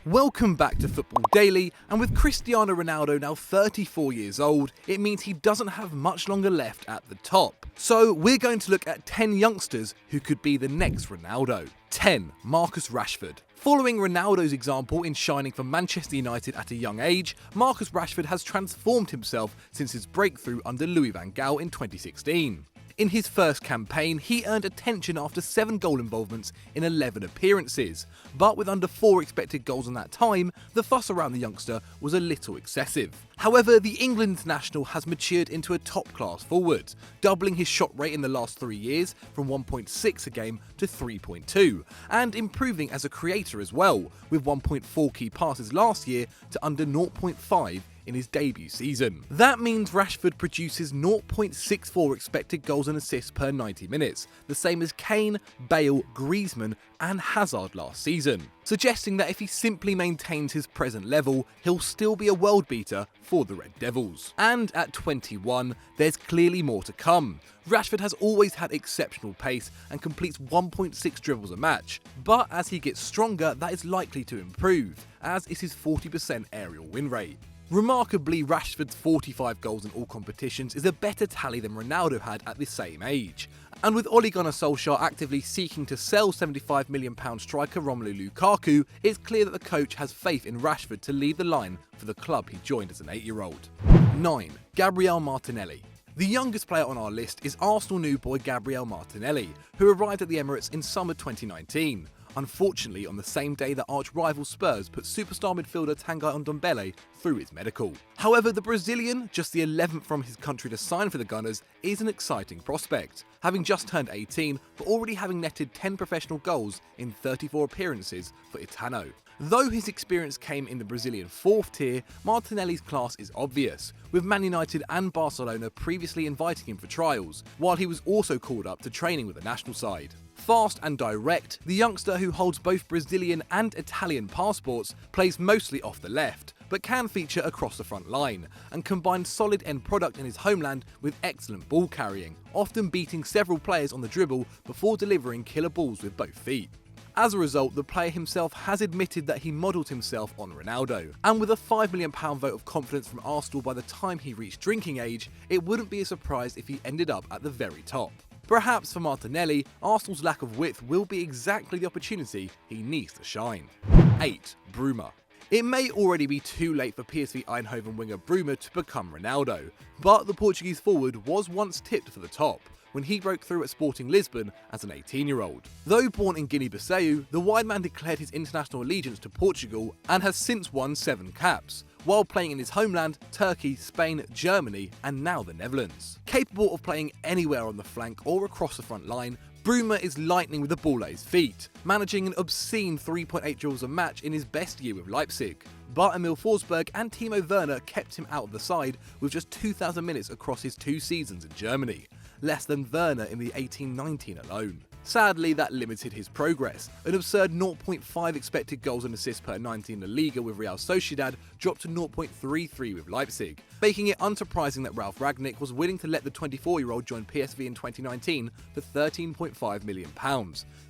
Welcome back to Football Daily, and with Cristiano Ronaldo now 34 years old, it means he doesn't have much longer left at the top. So we're going to look at 10 youngsters who could be the next Ronaldo. 10. Marcus Rashford. Following Ronaldo's example in shining for Manchester United at a young age, Marcus Rashford has transformed himself since his breakthrough under Louis van Gaal in 2016. In his first campaign, he earned attention after 7 goal involvements in 11 appearances, but with under 4 expected goals in that time, the fuss around the youngster was a little excessive. However, the England international has matured into a top-class forward, doubling his shot rate in the last 3 years from 1.6 a game to 3.2, and improving as a creator as well, with 1.4 key passes last year to under 0.5 in his debut season. That means Rashford produces 0.64 expected goals and assists per 90 minutes, the same as Kane, Bale, Griezmann and Hazard last season, suggesting that if he simply maintains his present level, he'll still be a world beater for the Red Devils. And at 21, there's clearly more to come. Rashford has always had exceptional pace and completes 1.6 dribbles a match, but as he gets stronger, that is likely to improve, as is his 40% aerial win rate. Remarkably, Rashford's 45 goals in all competitions is a better tally than Ronaldo had at the same age. And with Ole Gunnar Solskjaer actively seeking to sell £75 million striker Romelu Lukaku, it's clear that the coach has faith in Rashford to lead the line for the club he joined as an 8-year-old. 9. Gabriel Martinelli. The youngest player on our list is Arsenal new boy Gabriel Martinelli, who arrived at the Emirates in summer 2019. Unfortunately, on the same day that arch-rival Spurs put superstar midfielder Tanguy Ndombele through his medical. However, the Brazilian, just the 11th from his country to sign for the Gunners, is an exciting prospect, having just turned 18 but already having netted 10 professional goals in 34 appearances for Itano. Though his experience came in the Brazilian 4th tier, Martinelli's class is obvious, with Man United and Barcelona previously inviting him for trials, while he was also called up to training with the national side. Fast and direct, the youngster who holds both Brazilian and Italian passports plays mostly off the left, but can feature across the front line, and combines solid end product in his homeland with excellent ball carrying, often beating several players on the dribble before delivering killer balls with both feet. As a result, the player himself has admitted that he modelled himself on Ronaldo, and with a £5 million vote of confidence from Arsenal by the time he reached drinking age, it wouldn't be a surprise if he ended up at the very top. Perhaps for Martinelli, Arsenal's lack of width will be exactly the opportunity he needs to shine. 8. Bruma. It may already be too late for PSV Eindhoven winger Bruma to become Ronaldo, but the Portuguese forward was once tipped for the top when he broke through at Sporting Lisbon as an 18-year-old. Though born in Guinea-Bissau, the wide man declared his international allegiance to Portugal and has since won 7 caps, while playing in his homeland, Turkey, Spain, Germany and now the Netherlands. Capable of playing anywhere on the flank or across the front line, Bruma is lightning with the ball at his feet, managing an obscene 3.8 dribbles a match in his best year with Leipzig. But Emil Forsberg and Timo Werner kept him out of the side with just 2,000 minutes across his 2 seasons in Germany, less than Werner in the 18-19 alone. Sadly, that limited his progress. An absurd 0.5 expected goals and assists per 90 in the Liga with Real Sociedad dropped to 0.33 with Leipzig, making it unsurprising that Ralf Rangnick was willing to let the 24-year-old join PSV in 2019 for £13.5 million,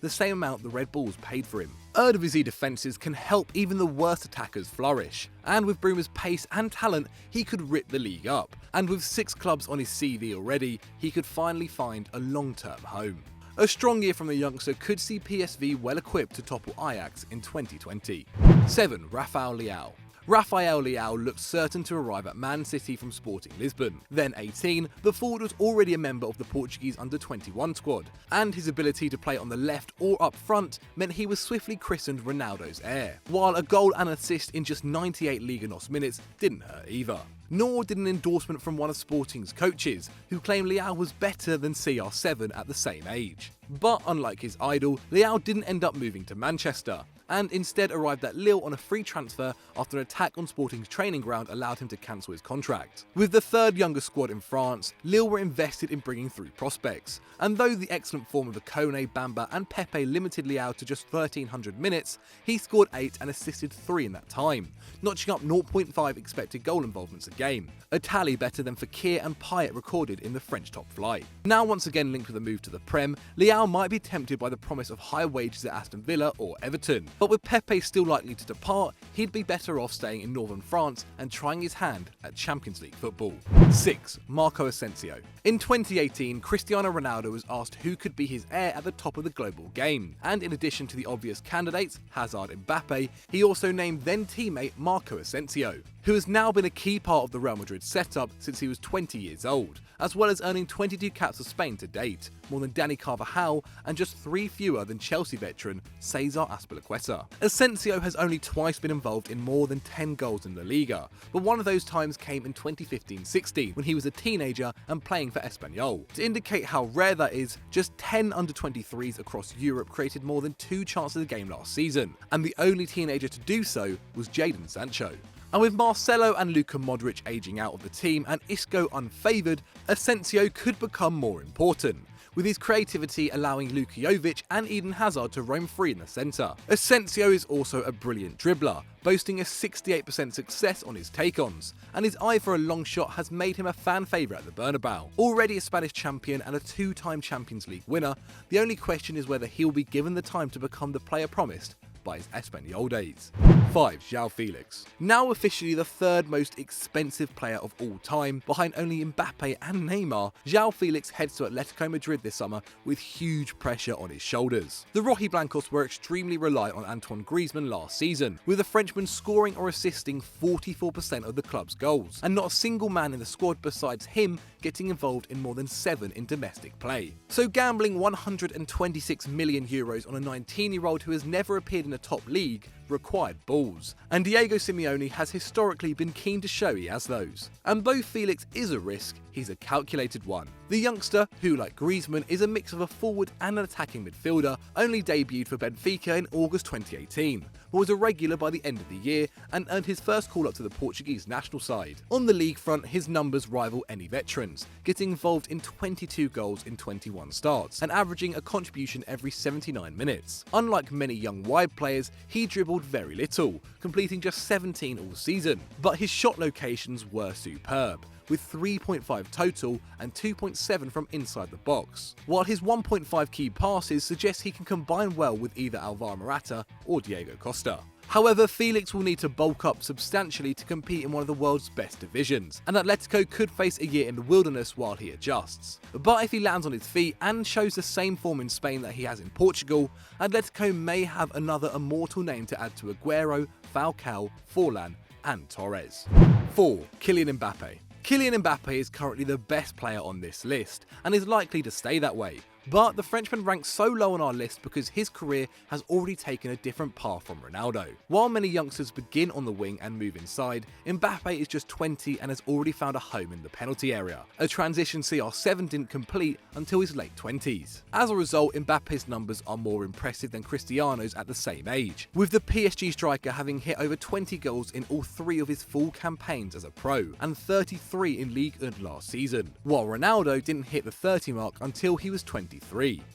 the same amount the Red Bulls paid for him. Eredivisie defences can help even the worst attackers flourish, and with Bruma's pace and talent, he could rip the league up, and with 6 clubs on his CV already, he could finally find a long-term home. A strong year from the youngster could see PSV well equipped to topple Ajax in 2020. 7. Rafael Leão. Rafael Leão looked certain to arrive at Man City from Sporting Lisbon. Then 18, the forward was already a member of the Portuguese under-21 squad, and his ability to play on the left or up front meant he was swiftly christened Ronaldo's heir, while a goal and assist in just 98 Liga NOS minutes didn't hurt either. Nor did an endorsement from one of Sporting's coaches, who claimed Leão was better than CR7 at the same age. But unlike his idol, Leão didn't end up moving to Manchester, and instead arrived at Lille on a free transfer after an attack on Sporting's training ground allowed him to cancel his contract. With the 3rd youngest squad in France, Lille were invested in bringing through prospects, and though the excellent form of Kone, Bamba and Pepe limited Leão to just 1,300 minutes, he scored 8 and assisted 3 in that time, notching up 0.5 expected goal involvements a game, a tally better than Fekir and Payet recorded in the French top flight. Now once again linked with a move to the Prem, Leão might be tempted by the promise of high wages at Aston Villa or Everton, But with Pepe still likely to depart, he'd be better off staying in northern France and trying his hand at Champions League football. 6. Marco Asensio. In 2018, Cristiano Ronaldo was asked who could be his heir at the top of the global game, and in addition to the obvious candidates, Hazard and Mbappé, he also named then teammate Marco Asensio, who has now been a key part of the Real Madrid setup since he was 20 years old, as well as earning 22 caps for Spain to date, more than Dani Carvajal and just 3 fewer than Chelsea veteran Cesar Azpilicueta. Asensio has only twice been involved in more than 10 goals in La Liga, but one of those times came in 2015-16 when he was a teenager and playing for Espanyol. To indicate how rare that is, just 10 under-23s across Europe created more than 2 chances a game last season, and the only teenager to do so was Jadon Sancho. And with Marcelo and Luka Modric aging out of the team and Isco unfavoured, Asensio could become more important, with his creativity allowing Luka Jovic and Eden Hazard to roam free in the centre. Asensio is also a brilliant dribbler, boasting a 68% success on his take-ons, and his eye for a long shot has made him a fan favourite at the Bernabeu. Already a Spanish champion and a 2-time Champions League winner, the only question is whether he'll be given the time to become the player promised by his Espanyol days. 5. João Felix. Now officially the 3rd most expensive player of all time, behind only Mbappé and Neymar, João Felix heads to Atletico Madrid this summer with huge pressure on his shoulders. The Rojiblancos were extremely reliant on Antoine Griezmann last season, with the Frenchman scoring or assisting 44% of the club's goals, and not a single man in the squad besides him getting involved in more than 7 in domestic play. So gambling €126 million on a 19-year-old who has never appeared in a top league required balls, and Diego Simeone has historically been keen to show he has those. And though Felix is a risk, he's a calculated one. The youngster, who like Griezmann is a mix of a forward and an attacking midfielder, only debuted for Benfica in August 2018, but was a regular by the end of the year and earned his first call-up to the Portuguese national side. On the league front, his numbers rival any veterans, getting involved in 22 goals in 21 starts, and averaging a contribution every 79 minutes. Unlike many young wide players, he dribbled very little, completing just 17 all season, but his shot locations were superb, with 3.5 total and 2.7 from inside the box, while his 1.5 key passes suggest he can combine well with either Alvaro Morata or Diego Costa. However, Felix will need to bulk up substantially to compete in one of the world's best divisions, and Atletico could face a year in the wilderness while he adjusts. But if he lands on his feet and shows the same form in Spain that he has in Portugal, Atletico may have another immortal name to add to Aguero, Falcao, Forlan and Torres. 4. Kylian Mbappé. Kylian Mbappé is currently the best player on this list, and is likely to stay that way. But the Frenchman ranks so low on our list because his career has already taken a different path from Ronaldo. While many youngsters begin on the wing and move inside, Mbappé is just 20 and has already found a home in the penalty area, a transition CR7 didn't complete until his late 20s. As a result, Mbappe's numbers are more impressive than Cristiano's at the same age, with the PSG striker having hit over 20 goals in all 3 of his full campaigns as a pro, and 33 in Ligue 1 last season, while Ronaldo didn't hit the 30 mark until he was 23.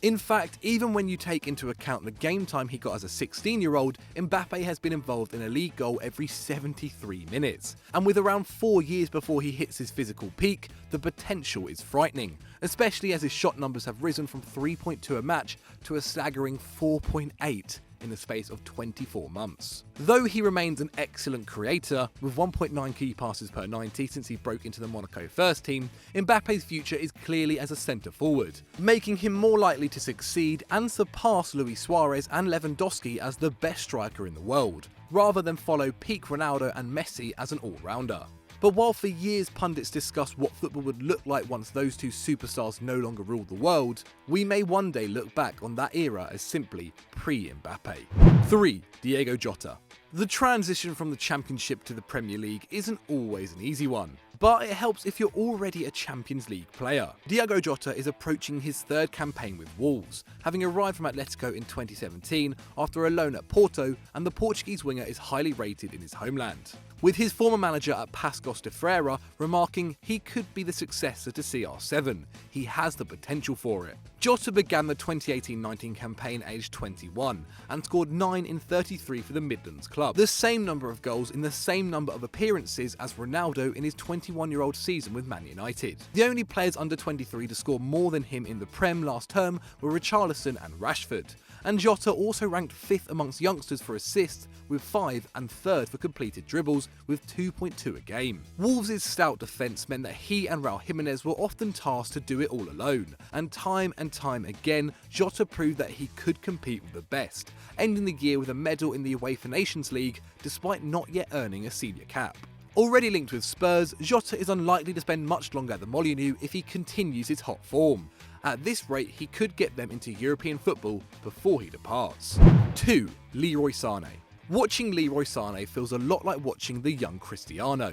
In fact, even when you take into account the game time he got as a 16-year-old, Mbappé has been involved in a league goal every 73 minutes. And with around 4 years before he hits his physical peak, the potential is frightening, especially as his shot numbers have risen from 3.2 a match to a staggering 4.8 in the space of 24 months. Though he remains an excellent creator, with 1.9 key passes per 90 since he broke into the Monaco first team, Mbappe's future is clearly as a centre forward, making him more likely to succeed and surpass Luis Suarez and Lewandowski as the best striker in the world, rather than follow peak Ronaldo and Messi as an all-rounder. But while for years pundits discussed what football would look like once those two superstars no longer ruled the world, we may one day look back on that era as simply pre-Mbappé. 3. Diogo Jota. The transition from the Championship to the Premier League isn't always an easy one, but it helps if you're already a Champions League player. Diogo Jota is approaching his 3rd campaign with Wolves, having arrived from Atletico in 2017 after a loan at Porto, and the Portuguese winger is highly rated in his homeland. with his former manager at Pascos de Ferreira remarking he could be the successor to CR7. He has the potential for it. Jota began the 2018-19 campaign aged 21 and scored 9 in 33 for the Midlands club, the same number of goals in the same number of appearances as Ronaldo in his 21-year-old season with Man United. The only players under 23 to score more than him in the Prem last term were Richarlison and Rashford. And Jota also ranked 5th amongst youngsters for assists with 5 and 3rd for completed dribbles with 2.2 a game. Wolves' stout defence meant that he and Raul Jimenez were often tasked to do it all alone, and time again Jota proved that he could compete with the best, ending the year with a medal in the UEFA Nations League despite not yet earning a senior cap. Already linked with Spurs, Jota is unlikely to spend much longer at the Molineux if he continues his hot form. At this rate, he could get them into European football before he departs. 2. Leroy Sané. Watching Leroy Sané feels a lot like watching the young Cristiano.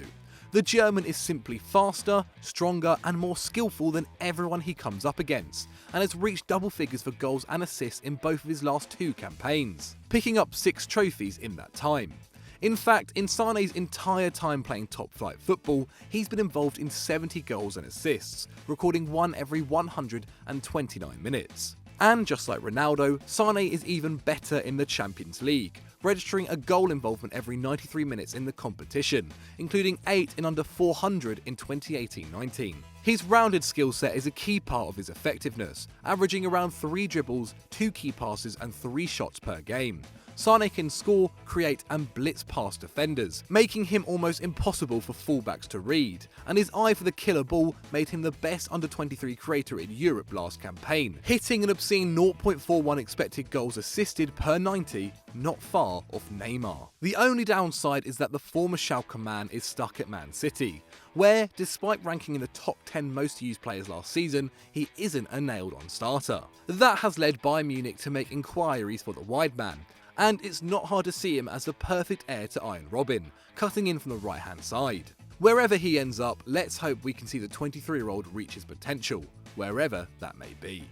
The German is simply faster, stronger and more skillful than everyone he comes up against, and has reached double figures for goals and assists in both of his last 2 campaigns, picking up 6 trophies in that time. In fact, in Sané's entire time playing top-flight football, he's been involved in 70 goals and assists, recording 1 every 129 minutes. And just like Ronaldo, Sané is even better in the Champions League, registering a goal involvement every 93 minutes in the competition, including 8 in under 400 in 2018-19. His rounded skill set is a key part of his effectiveness, averaging around 3 dribbles, 2 key passes and 3 shots per game. Sané can score, create and blitz past defenders, making him almost impossible for fullbacks to read, and his eye for the killer ball made him the best under-23 creator in Europe last campaign, hitting an obscene 0.41 expected goals assisted per 90, not far off Neymar. The only downside is that the former Schalke man is stuck at Man City, where, despite ranking in the top 10 most used players last season, he isn't a nailed-on starter. That has led Bayern Munich to make inquiries for the wide man, and it's not hard to see him as the perfect heir to Iron Robin, cutting in from the right-hand side. Wherever he ends up, let's hope we can see the 23-year-old reach his potential, wherever that may be.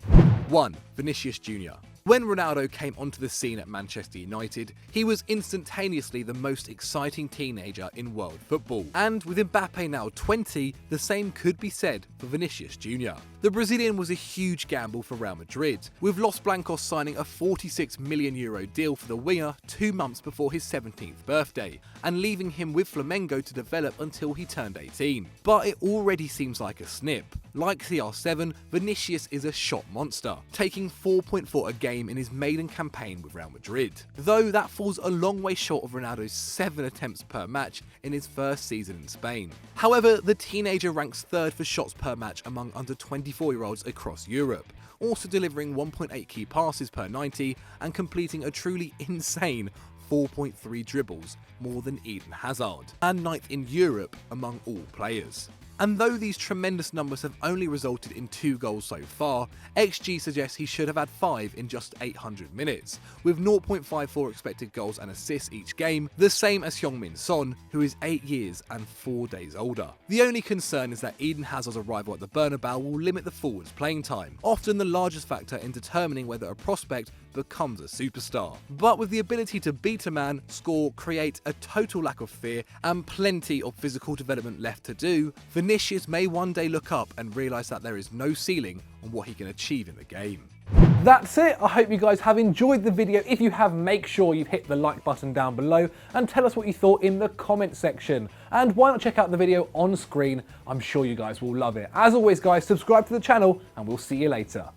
1. Vinícius Júnior. When Ronaldo came onto the scene at Manchester United, he was instantaneously the most exciting teenager in world football. And with Mbappé now 20, the same could be said for Vinícius Júnior. The Brazilian was a huge gamble for Real Madrid, with Los Blancos signing a €46 million deal for the winger 2 months before his 17th birthday, and leaving him with Flamengo to develop until he turned 18. But it already seems like a snip. Like CR7, Vinícius is a shot monster, taking 4.4 a game in his maiden campaign with Real Madrid, though that falls a long way short of Ronaldo's 7 attempts per match in his first season in Spain. However, the teenager ranks 3rd for shots per match among under 24-year-olds across Europe, also delivering 1.8 key passes per 90 and completing a truly insane 4.3 dribbles, more than Eden Hazard, and 9th in Europe among all players. And though these tremendous numbers have only resulted in 2 goals so far, XG suggests he should have had 5 in just 800 minutes, with 0.54 expected goals and assists each game, the same as Heung-min Son, who is 8 years and 4 days older. The only concern is that Eden Hazard's arrival at the Bernabeu will limit the forward's playing time, often the largest factor in determining whether a prospect becomes a superstar. But with the ability to beat a man, score, create, a total lack of fear, and plenty of physical development left to do, Vinícius may one day look up and realise that there is no ceiling on what he can achieve in the game. That's it. I hope you guys have enjoyed the video. If you have, make sure you've hit the like button down below and tell us what you thought in the comment section. And why not check out the video on screen? I'm sure you guys will love it. As always guys, subscribe to the channel and we'll see you later.